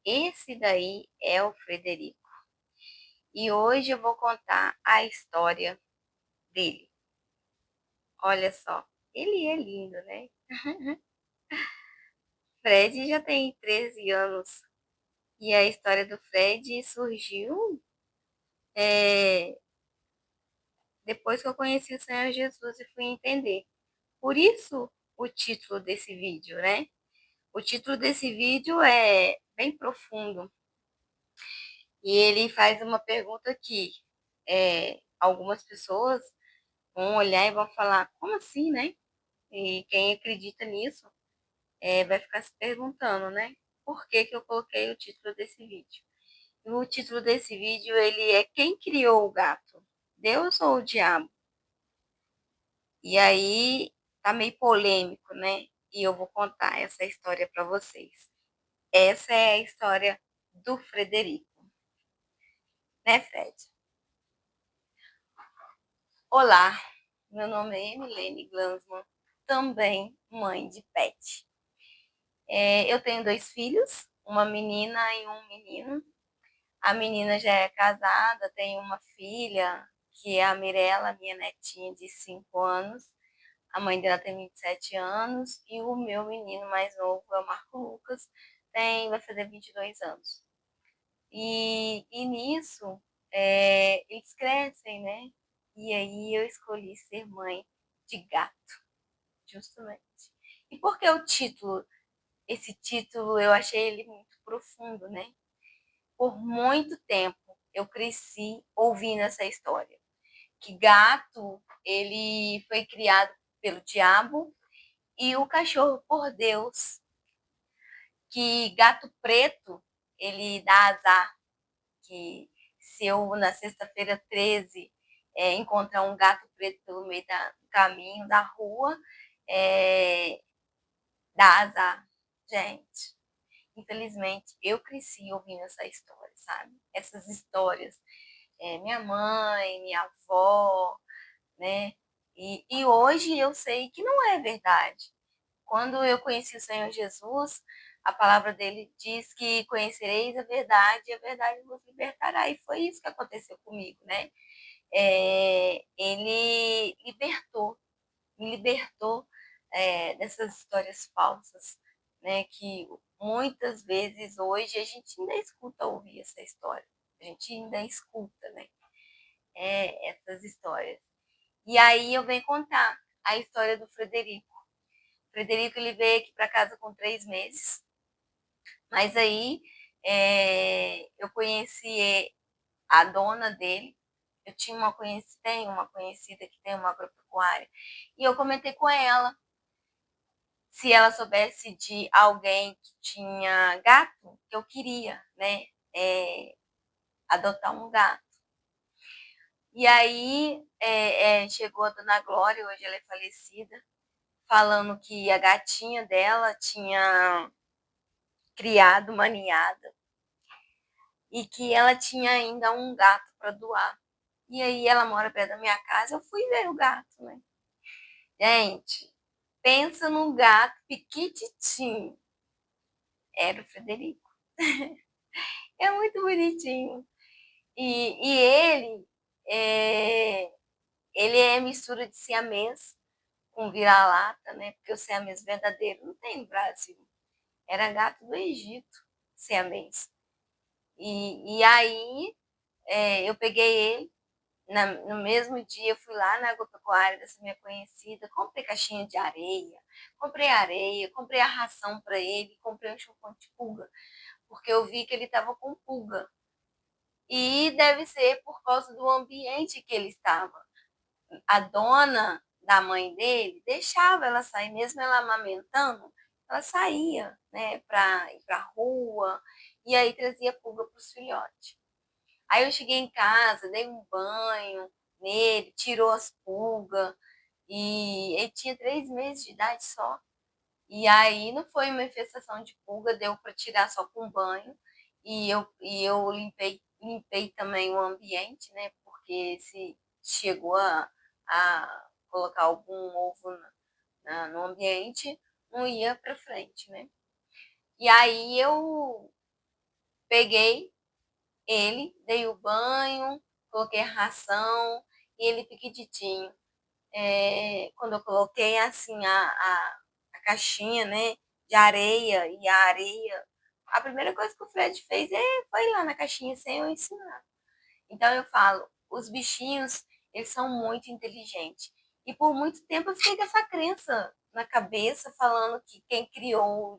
Esse daí é o Frederico. E hoje eu vou contar a história dele. Olha só, ele é lindo, né? Fred já tem 13 anos. E a história do Fred surgiu é, depois que eu conheci o Senhor Jesus e fui entender. Por isso o título desse vídeo, né? O título desse vídeo é bem profundo. E ele faz uma pergunta que algumas pessoas vão olhar e vão falar, como assim, né? E quem acredita nisso vai ficar se perguntando, né? Por que que eu coloquei o título desse vídeo? E o título desse vídeo, ele é Quem criou o gato? Deus ou o diabo? E aí, tá meio polêmico, né? E eu vou contar essa história para vocês. Essa é a história do Frederico, né, Fred? Olá, meu nome é Emilene Glansman, também mãe de pet. Eu tenho 2 filhos, uma menina e um menino. A menina já é casada, tem uma filha, que é a Mirella, minha netinha de 5 anos. A mãe dela tem 27 anos e o meu menino mais novo é o Marco Lucas, vai fazer 22 anos. E nisso, eles crescem, né? E aí eu escolhi ser mãe de gato, justamente. E por que o título? Esse título eu achei ele muito profundo, né? Por muito tempo eu cresci ouvindo essa história, que gato ele foi criado pelo diabo e o cachorro por Deus, que gato preto ele dá azar, que se eu na sexta-feira 13 encontrar um gato preto pelo meio do caminho, da rua, é, dá azar. Gente, infelizmente, eu cresci ouvindo essa história, sabe? Essas histórias. Minha mãe, minha avó, né? E hoje eu sei que não é verdade. Quando eu conheci o Senhor Jesus, a palavra dele diz que conhecereis a verdade e a verdade vos libertará. E foi isso que aconteceu comigo, né? Ele me libertou dessas histórias falsas, né? Que muitas vezes hoje a gente ainda escuta ouvir essa história. A gente ainda escuta, né? Essas histórias. E aí eu venho contar a história do Frederico. O Frederico ele veio aqui para casa com 3 meses, mas aí eu conheci a dona dele. Eu tinha tenho uma conhecida que tem uma agropecuária, e eu comentei com ela se ela soubesse de alguém que tinha gato, que eu queria, né, adotar um gato. E aí chegou a dona Glória, hoje ela é falecida, falando que a gatinha dela tinha criado uma ninhada e que ela tinha ainda um gato para doar. E aí ela mora perto da minha casa, eu fui ver o gato, né? Gente, pensa num gato piquititinho. Era o Frederico. É muito bonitinho. E é, ele é mistura de siamês com vira-lata, né? Porque o siamês verdadeiro não tem no Brasil. Era gato do Egito, siamês. E aí eu peguei ele, no mesmo dia eu fui lá na agropecuária dessa minha conhecida, comprei caixinha de areia, comprei a ração para ele, comprei um chupão de pulga, porque eu vi que ele estava com pulga. E deve ser por causa do ambiente que ele estava. A dona da mãe dele deixava ela sair, mesmo ela amamentando, ela saía, né, para ir para a rua, e aí trazia pulga para os filhotes. Aí eu cheguei em casa, dei um banho nele, tirou as pulgas, e ele tinha 3 meses de idade só. E aí não foi uma infestação de pulga, deu para tirar só com banho. E eu limpei também o ambiente, né? Porque se chegou a colocar algum ovo no ambiente, não ia para frente, né? E aí eu peguei ele, dei o banho, coloquei a ração e ele piquititinho. Quando eu coloquei assim a caixinha, né, de areia e a areia, a primeira coisa que o Fred fez foi ir lá na caixinha sem eu ensinar. Então eu falo, os bichinhos, eles são muito inteligentes. E por muito tempo eu fiquei com essa crença na cabeça, falando que quem criou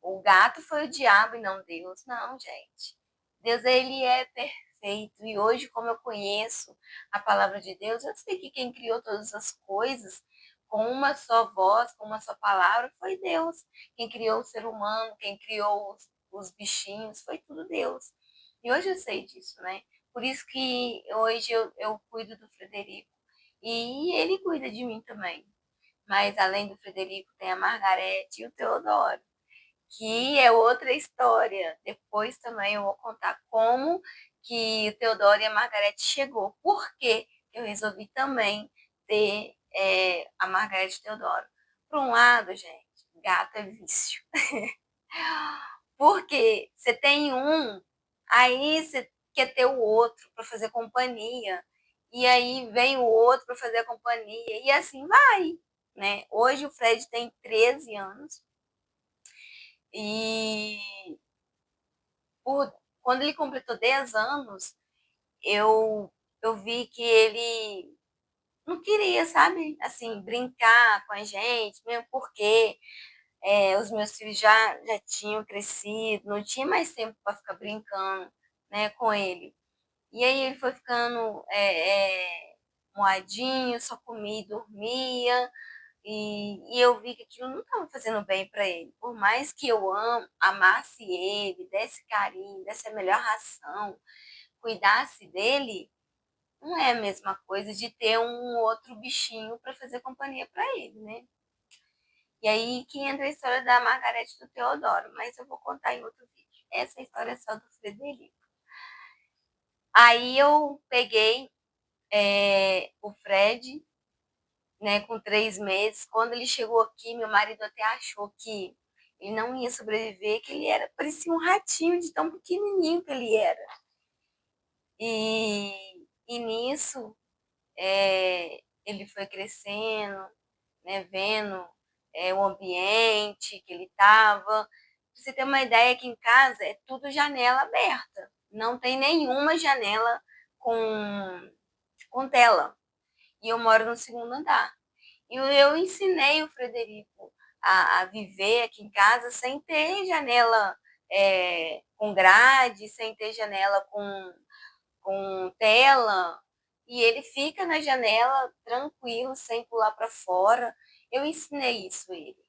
o gato foi o diabo e não Deus. Não, gente. Deus, ele é perfeito. E hoje, como eu conheço a palavra de Deus, eu sei que quem criou todas as coisas com uma só voz, com uma só palavra, foi Deus. Quem criou o ser humano, quem criou os bichinhos, foi tudo Deus. E hoje eu sei disso, né? Por isso que hoje eu cuido do Frederico. E ele cuida de mim também. Mas além do Frederico, tem a Margarete e o Teodoro, que é outra história. Depois também eu vou contar como que o Teodoro e a Margarete chegou. Por que eu resolvi também ter a Margarete e o Teodoro? Por um lado, gente, gato é vício. Porque você tem um, aí você quer ter o outro para fazer companhia. E aí vem o outro para fazer a companhia. E assim vai, né? Hoje o Fred tem 13 anos. E quando ele completou 10 anos, eu, eu vi que ele não queria, sabe? Assim, brincar com a gente, mesmo porque os meus filhos já tinham crescido, não tinha mais tempo para ficar brincando, né, com ele. E aí ele foi ficando moadinho, só comia e dormia. E eu vi que aquilo não estava fazendo bem para ele. Por mais que eu amasse ele, desse carinho, desse a melhor ração, cuidasse dele, não é a mesma coisa de ter um outro bichinho para fazer companhia para ele, né? E aí que entra a história da Margarete e do Teodoro, mas eu vou contar em outro vídeo. Essa história é só do Frederico. Aí eu peguei o Fred, né, com 3 meses. Quando ele chegou aqui, meu marido até achou que ele não ia sobreviver, que ele parecia um ratinho de tão pequenininho que ele era. E nisso, ele foi crescendo, né, vendo o ambiente que ele estava. Pra você ter uma ideia, aqui em casa é tudo janela aberta. Não tem nenhuma janela com tela. E eu moro no segundo andar. E eu ensinei o Frederico a viver aqui em casa sem ter janela com grade, sem ter janela com tela. E ele fica na janela tranquilo, sem pular para fora. Eu ensinei isso a ele.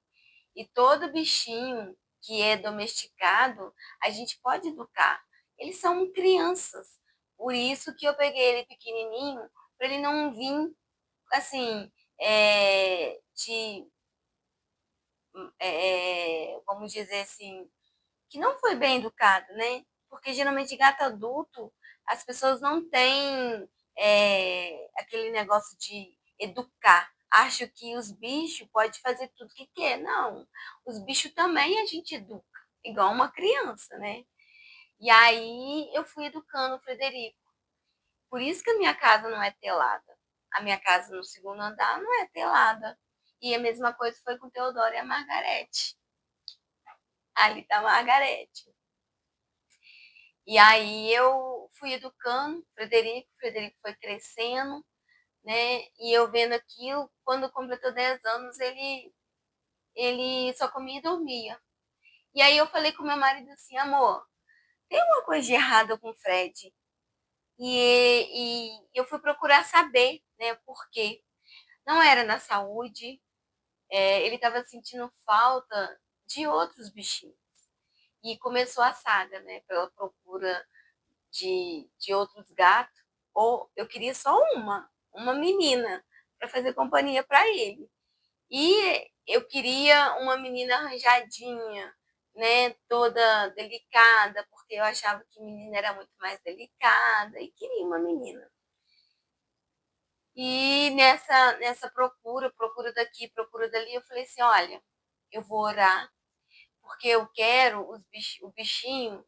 E todo bichinho que é domesticado, a gente pode educar. Eles são crianças. Por isso que eu peguei ele pequenininho, para ele não vir assim, vamos dizer assim, que não foi bem educado, né? Porque geralmente gato adulto, as pessoas não têm aquele negócio de educar. Acho que os bichos podem fazer tudo que quer. Não, os bichos também a gente educa, igual uma criança, né? E aí eu fui educando o Frederico. Por isso que a minha casa não é telada. A minha casa no segundo andar não é telada. E a mesma coisa foi com o Teodoro e a Margarete. Ali tá a Margarete. E aí eu fui educando o Frederico foi crescendo, né? E eu vendo aquilo, quando completou 10 anos, ele só comia e dormia. E aí eu falei com meu marido assim, amor, tem uma coisa de errado com o Fred. E eu fui procurar saber, né, por quê. Não era na saúde, ele estava sentindo falta de outros bichinhos. E começou a saga, né, pela procura de outros gatos. Ou eu queria só uma menina, para fazer companhia para ele. E eu queria uma menina arranjadinha, né, toda delicada, porque eu achava que menina era muito mais delicada e queria uma menina. E nessa procura daqui, procura dali, eu falei assim, olha, eu vou orar, porque eu quero o bichinho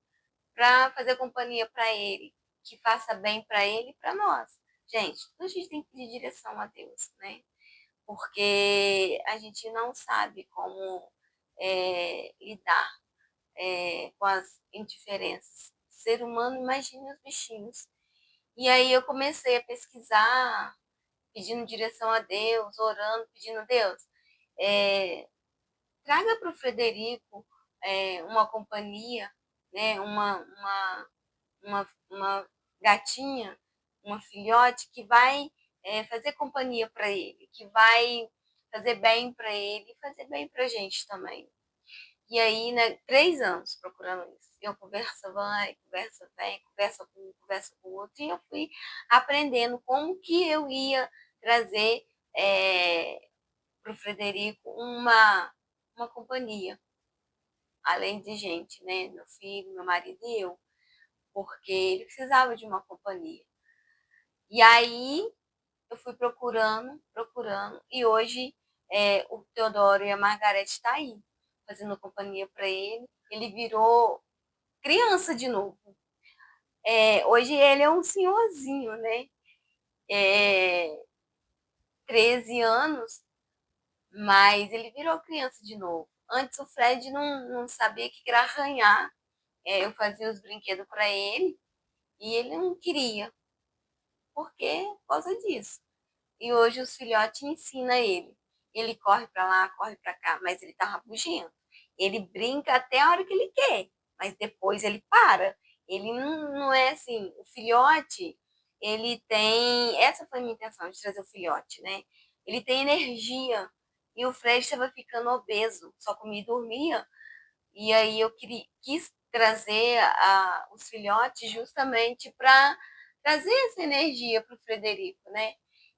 para fazer companhia para ele, que faça bem para ele e para nós. Gente, tudo a gente tem que pedir direção a Deus, né? Porque a gente não sabe como lidar com as indiferenças. Ser humano, imagine os bichinhos. E aí eu comecei a pesquisar, pedindo direção a Deus, orando, pedindo Deus, é, traga para o Frederico uma companhia, né? Uma gatinha, uma filhote que vai fazer companhia para ele, que vai fazer bem para ele e fazer bem para a gente também. E aí, né, 3 anos procurando isso. Eu conversa vai, conversa vem, conversa com um, conversa com o outro, e eu fui aprendendo como que eu ia trazer para o Frederico uma companhia, além de gente, né? Meu filho, meu marido e eu, porque ele precisava de uma companhia. E aí eu fui procurando, procurando, e hoje o Teodoro e a Margarete estão aí, fazendo companhia para ele. Ele virou criança de novo. Hoje ele é um senhorzinho, né? É, 13 anos, mas ele virou criança de novo. Antes o Fred não sabia que era arranhar. Eu fazia os brinquedos para ele e ele não queria. Por quê? Por causa disso. E hoje os filhotes ensinam ele. Ele corre para lá, corre para cá, mas ele tá rabugento. Ele brinca até a hora que ele quer, mas depois ele para. Ele não é assim. O filhote, ele tem. Essa foi a minha intenção de trazer o filhote, né? Ele tem energia. E o Fred estava ficando obeso, só comia e dormia. E aí eu quis trazer os filhotes justamente para trazer essa energia para o Frederico, né?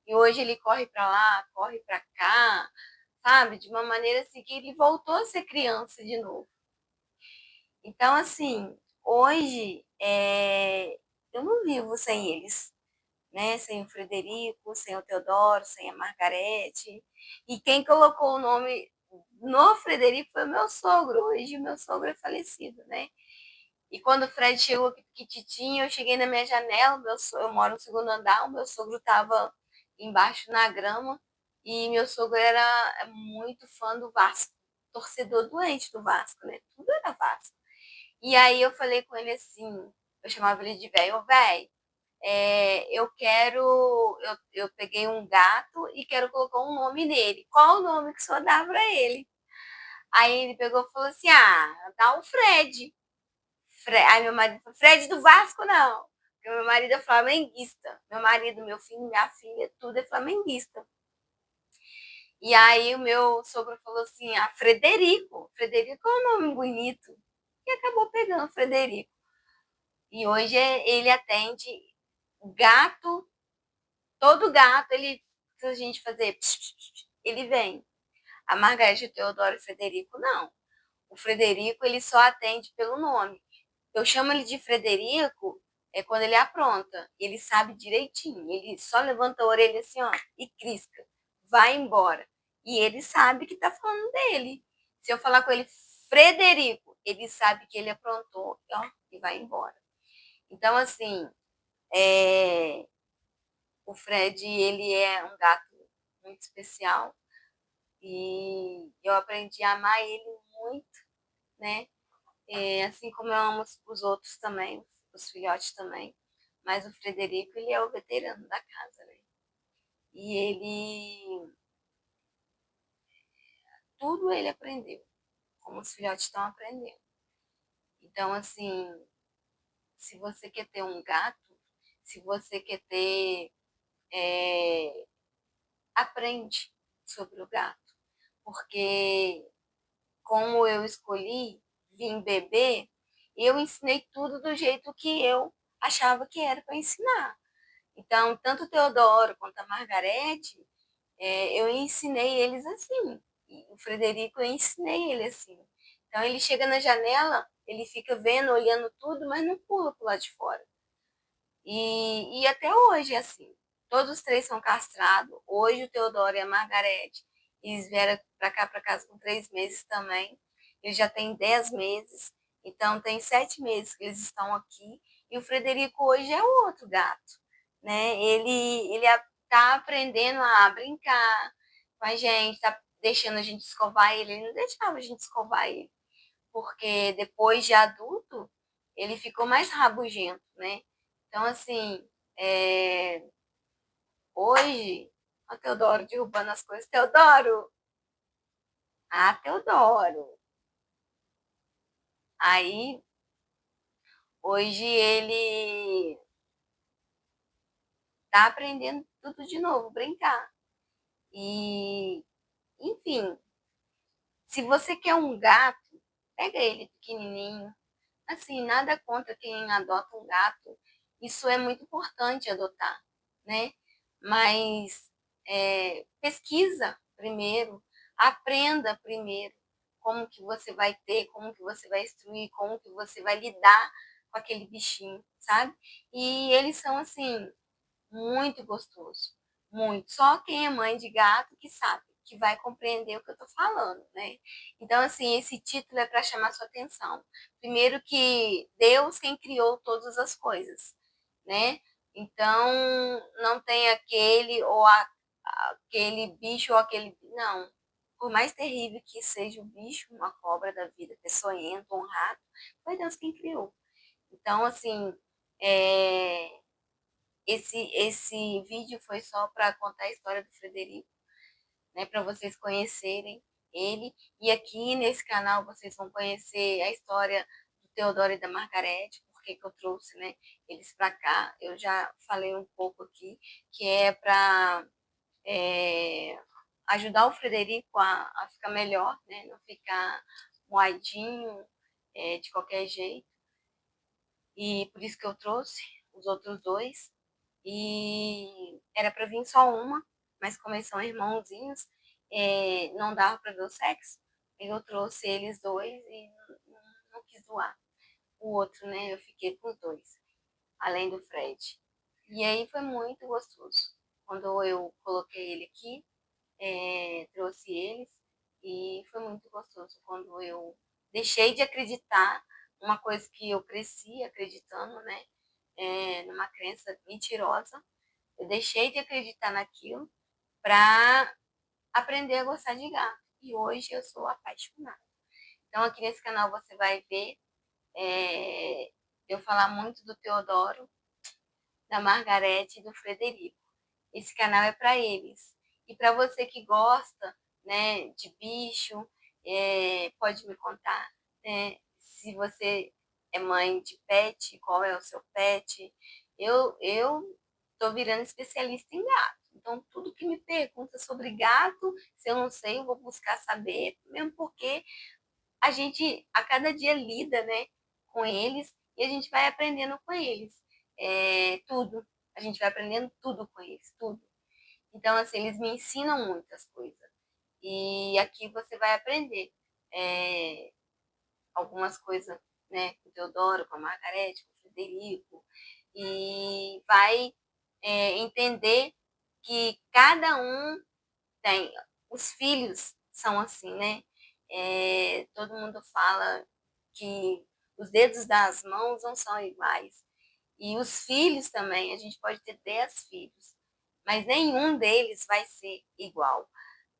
E hoje ele corre para lá, corre para cá, sabe? De uma maneira assim que ele voltou a ser criança de novo. Então, assim, hoje eu não vivo sem eles, né? Sem o Frederico, sem o Teodoro, sem a Margarete. E quem colocou o nome no Frederico foi o meu sogro. Hoje meu sogro é falecido, né? E quando o Fred chegou aqui pequititinho, eu cheguei na minha janela, eu moro no segundo andar, o meu sogro estava embaixo na grama, e meu sogro era muito fã do Vasco, torcedor doente do Vasco, né? Tudo era Vasco. E aí eu falei com ele assim, eu chamava ele de velho, velho, eu quero, eu peguei um gato e quero colocar um nome nele. Qual o nome que o senhor dá para ele? Aí ele pegou e falou assim, dá o Fred. Aí meu marido falou, Fred do Vasco não. Porque meu marido é flamenguista. Meu marido, meu filho, minha filha, tudo é flamenguista. E aí o meu sogro falou assim, Frederico. Frederico é um nome bonito. E acabou pegando Frederico. E hoje ele atende gato, todo gato, se a gente fazer, ele vem. A Margarida, o Teodoro e o Frederico, não. O Frederico, ele só atende pelo nome. Eu chamo ele de Frederico quando ele apronta. Ele sabe direitinho. Ele só levanta a orelha assim, ó, e crisca. Vai embora. E ele sabe que tá falando dele. Se eu falar com ele, Frederico, ele sabe que ele aprontou, ó, e vai embora. Então, assim, o Fred, ele é um gato muito especial. E eu aprendi a amar ele muito, né? Assim como eu amo os outros também, os filhotes também. Mas o Frederico, ele é o veterano da casa, né? E ele, tudo ele aprendeu, como os filhotes estão aprendendo. Então, assim, se você quer ter um gato, se você quer ter, aprende sobre o gato. Porque como eu escolhi vir beber, eu ensinei tudo do jeito que eu achava que era para ensinar. Então, tanto o Teodoro quanto a Margarete, eu ensinei eles assim. E o Frederico, eu ensinei ele assim. Então, ele chega na janela, ele fica vendo, olhando tudo, mas não pula para lado de fora. E até hoje é assim. Todos os 3 são castrados. Hoje o Teodoro e a Margarete, eles vieram para cá, para casa com 3 meses também. ele já tem 10 meses, então tem 7 meses que eles estão aqui, e o Frederico hoje é o outro gato, né? Ele tá aprendendo a brincar com a gente, tá deixando a gente escovar ele não deixava a gente escovar ele, porque depois de adulto, ele ficou mais rabugento, né? Então, assim, hoje, o Teodoro derrubando as coisas. Teodoro! Ah, Teodoro! Aí, hoje ele tá aprendendo tudo de novo, brincar. E, enfim, se você quer um gato, pega ele pequenininho. Assim, nada contra quem adota um gato. Isso é muito importante adotar, né? Mas pesquisa primeiro, aprenda primeiro como que você vai ter, como que você vai instruir, como que você vai lidar com aquele bichinho, sabe? E eles são assim muito gostoso, muito. Só quem é mãe de gato que sabe, que vai compreender o que eu tô falando, né? Então, assim, esse título é para chamar sua atenção. Primeiro que Deus quem criou todas as coisas, né? Então, não tem aquele ou aquele bicho ou aquele... Não. Por mais terrível que seja o bicho, uma cobra da vida, peçonhento, um rato, foi Deus quem criou. Então, assim, é, esse vídeo foi só para contar a história do Frederico, né, para vocês conhecerem ele. E aqui nesse canal vocês vão conhecer a história do Teodoro e da Margarete, porque que eu trouxe, né, eles para cá. Eu já falei um pouco aqui, que é para ajudar o Frederico a ficar melhor, né, não ficar moadinho de qualquer jeito. E por isso que eu trouxe os outros dois. E era para vir só uma, mas como eles são irmãozinhos, não dava para ver o sexo. Eu trouxe eles dois e não quis doar. O outro, né, eu fiquei com os dois, além do Fred. E aí foi muito gostoso. Quando eu coloquei ele aqui, trouxe eles, e foi muito gostoso. Quando eu deixei de acreditar, uma coisa que eu cresci acreditando, né, numa crença mentirosa, eu deixei de acreditar naquilo para aprender a gostar de gato. E hoje eu sou apaixonada. Então, aqui nesse canal você vai ver eu falar muito do Teodoro, da Margarete e do Frederico. Esse canal é para eles. E para você que gosta, né, de bicho, pode me contar, né, se você é mãe de pet, qual é o seu pet. Eu tô virando especialista em gato. Então, tudo que me pergunta sobre gato, se eu não sei, eu vou buscar saber, mesmo porque a gente a cada dia lida, né, com eles e a gente vai aprendendo com eles. Tudo. A gente vai aprendendo tudo com eles, tudo. Então, assim, eles me ensinam muitas coisas. E aqui você vai aprender algumas coisas, né, com o Teodoro, com a Margarete, com o Frederico, e vai entender que cada um tem. Os filhos são assim, né? Todo mundo fala que os dedos das mãos não são iguais. E os filhos também, a gente pode ter 10 filhos, mas nenhum deles vai ser igual,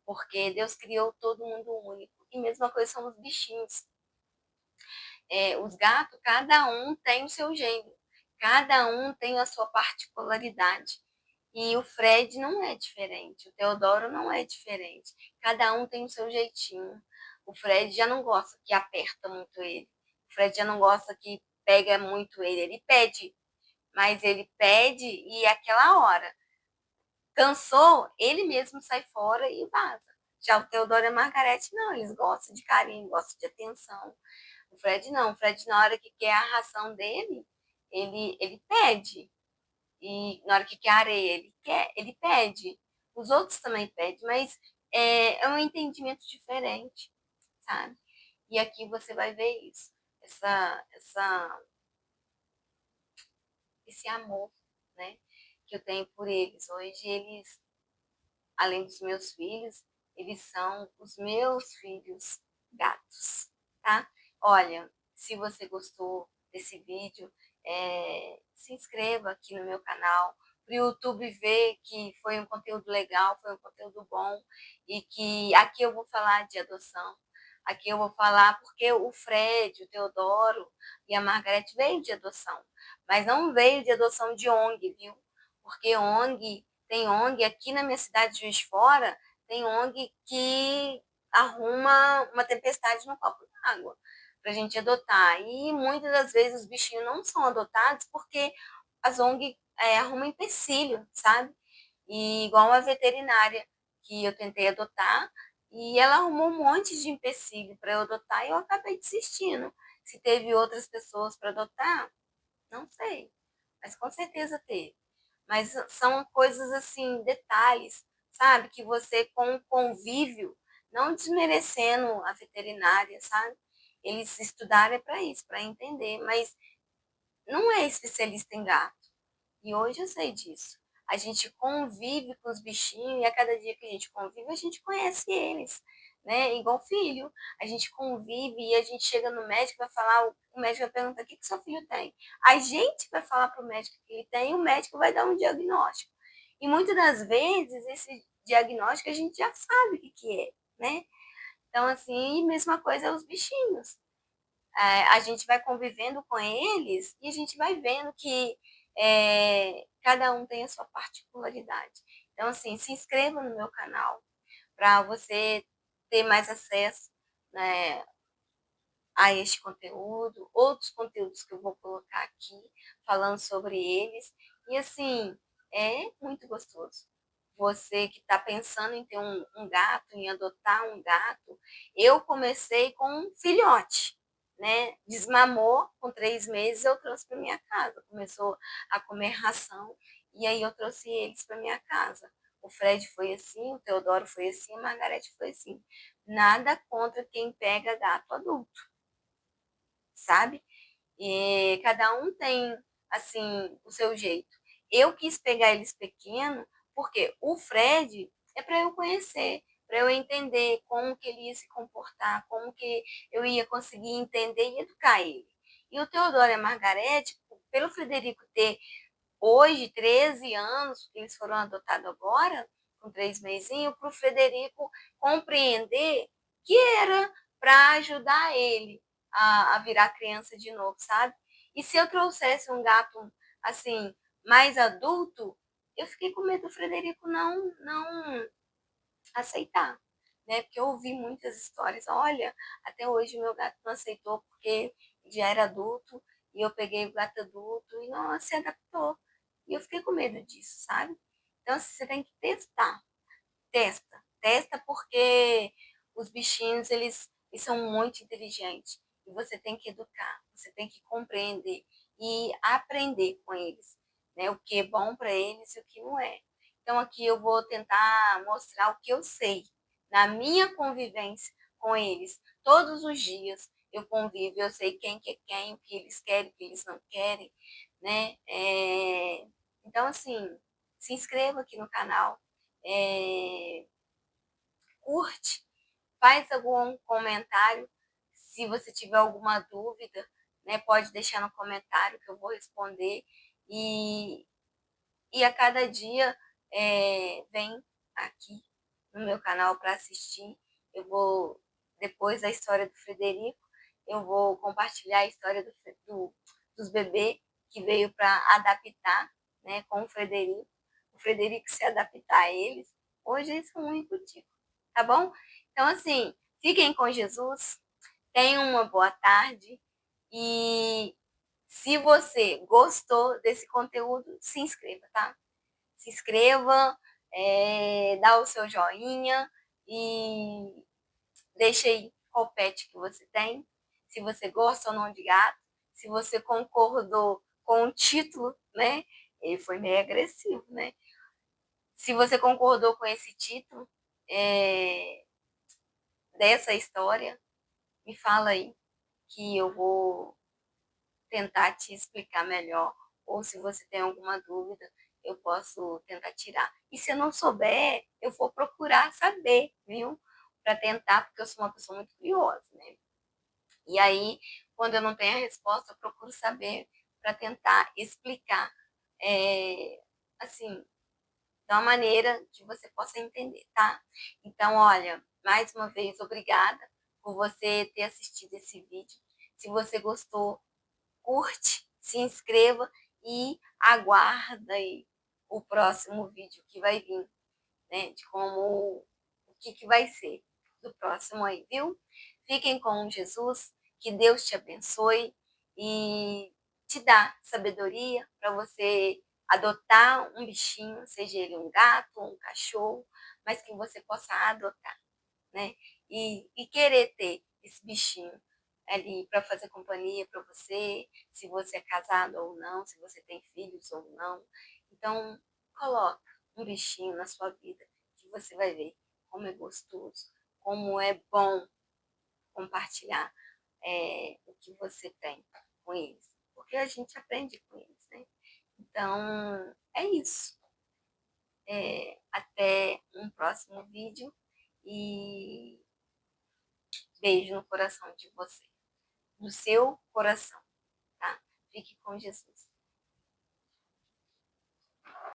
porque Deus criou todo mundo único. E mesma coisa são os bichinhos. Os gatos, cada um tem o seu gênero, cada um tem a sua particularidade. E o Fred não é diferente, o Teodoro não é diferente. Cada um tem o seu jeitinho. O Fred já não gosta que aperta muito ele. O Fred já não gosta que pega muito ele. Ele pede, mas ele pede e é aquela hora. Cansou, ele mesmo sai fora e vaza. Já o Teodoro e a Margarete, não, eles gostam de carinho, gostam de atenção. O Fred não, o Fred, na hora que quer a ração dele, ele pede. E na hora que quer areia, ele pede. Os outros também pedem, mas é um entendimento diferente, sabe? E aqui você vai ver isso, esse amor, né, que eu tenho por eles. Hoje eles, além dos meus filhos, eles são os meus filhos gatos. tá? Olha, se você gostou desse vídeo, se inscreva aqui no meu canal, para o YouTube ver que foi um conteúdo legal, foi um conteúdo bom, e que aqui eu vou falar de adoção, aqui eu vou falar porque o Fred, o Teodoro e a Margarete veio de adoção, mas não veio de adoção de ONG, viu? Porque tem ONG aqui na minha cidade de Juiz de Fora, tem ONG que arruma uma tempestade no copo d'água para a gente adotar. E muitas das vezes os bichinhos não são adotados porque as ONG arrumam empecilho, sabe? E igual a veterinária que eu tentei adotar, e ela arrumou um monte de empecilho para eu adotar e eu acabei desistindo. Se teve outras pessoas para adotar, não sei, mas com certeza teve. Mas são coisas assim, detalhes, sabe? Que você com o convívio, não desmerecendo a veterinária, sabe? Eles estudaram é para isso, para entender, mas não é especialista em gato. E hoje eu sei disso. A gente convive com os bichinhos e a cada dia que a gente convive, a gente conhece eles, né? Igual filho. A gente convive e a gente chega no médico e vai falar, o médico vai perguntar o que seu filho tem. A gente vai falar para o médico que ele tem e o médico vai dar um diagnóstico. E muitas das vezes esse diagnóstico a gente já sabe o que é, né? Então, assim, mesma coisa é os bichinhos. A gente vai convivendo com eles e a gente vai vendo que cada um tem a sua particularidade. Então, assim, se inscreva no meu canal para você ter mais acesso, né, a este conteúdo, outros conteúdos que eu vou colocar aqui, falando sobre eles. E, assim, é muito gostoso. Você que está pensando em ter um gato, em adotar um gato, eu comecei com um filhote, né? Desmamou com 3 meses, eu trouxe para minha casa. Começou a comer ração e aí eu trouxe eles para minha casa. O Fred foi assim, o Teodoro foi assim, a Margarete foi assim. Nada contra quem pega gato adulto, sabe? E cada um tem, assim, o seu jeito. Eu quis pegar eles pequeno, porque o Fred é para eu conhecer, para eu entender como que ele ia se comportar, como que eu ia conseguir entender e educar ele. E o Teodoro e a Margarete, pelo Frederico ter hoje 13 anos, que eles foram adotados agora, com 3 mesinhos, para o Frederico compreender que era para ajudar ele a virar criança de novo, sabe? E se eu trouxesse um gato assim, mais adulto, eu fiquei com medo do Frederico não aceitar, né? Porque eu ouvi muitas histórias. Olha, até hoje o meu gato não aceitou porque já era adulto e eu peguei o gato adulto e não se adaptou. E eu fiquei com medo disso, sabe? Então, assim, você tem que testar. Testa porque os bichinhos, eles são muito inteligentes. E você tem que educar, você tem que compreender e aprender com eles, né? O que é bom para eles e o que não é. Então, aqui eu vou tentar mostrar o que eu sei na minha convivência com eles. Todos os dias eu convivo, eu sei quem que é quem, o que eles querem, o que eles não querem, né? Então, assim, se inscreva aqui no canal, curte, faz algum comentário. Se você tiver alguma dúvida, né, pode deixar no comentário que eu vou responder. E, e a cada dia vem aqui no meu canal para assistir. Eu vou, depois da história do Frederico, eu vou compartilhar a história dos bebês que veio para adaptar, né, com o Frederico se adaptar a eles. Hoje eles são um tico, tá bom? Então, assim, fiquem com Jesus, tenham uma boa tarde e se você gostou desse conteúdo, se inscreva, tá? Se inscreva, dá o seu joinha e deixa aí qual pet que você tem, se você gosta ou não de gato, se você concordou com o título, né? Ele foi meio agressivo, né? Se você concordou com esse título dessa história, me fala aí que eu vou tentar te explicar melhor, ou se você tem alguma dúvida, eu posso tentar tirar. E se eu não souber, eu vou procurar saber, viu? Para tentar, porque eu sou uma pessoa muito curiosa, né? E aí, quando eu não tenho a resposta, eu procuro saber para tentar explicar, assim, de uma maneira que você possa entender, tá? Então, olha, mais uma vez, obrigada por você ter assistido esse vídeo. Se você gostou, curte, se inscreva e aguarda aí o próximo vídeo que vai vir, né? De como, o que vai ser do próximo aí, viu? Fiquem com Jesus, que Deus te abençoe e te dá sabedoria para você adotar um bichinho, seja ele um gato ou um cachorro, mas que você possa adotar, né? E querer ter esse bichinho ali para fazer companhia para você, se você é casado ou não, se você tem filhos ou não. Então, coloca um bichinho na sua vida que você vai ver como é gostoso, como é bom compartilhar o que você tem com eles, porque a gente aprende com eles, né? Então, é isso. Até um próximo vídeo e beijo no coração de você, no seu coração, tá? Fique com Jesus.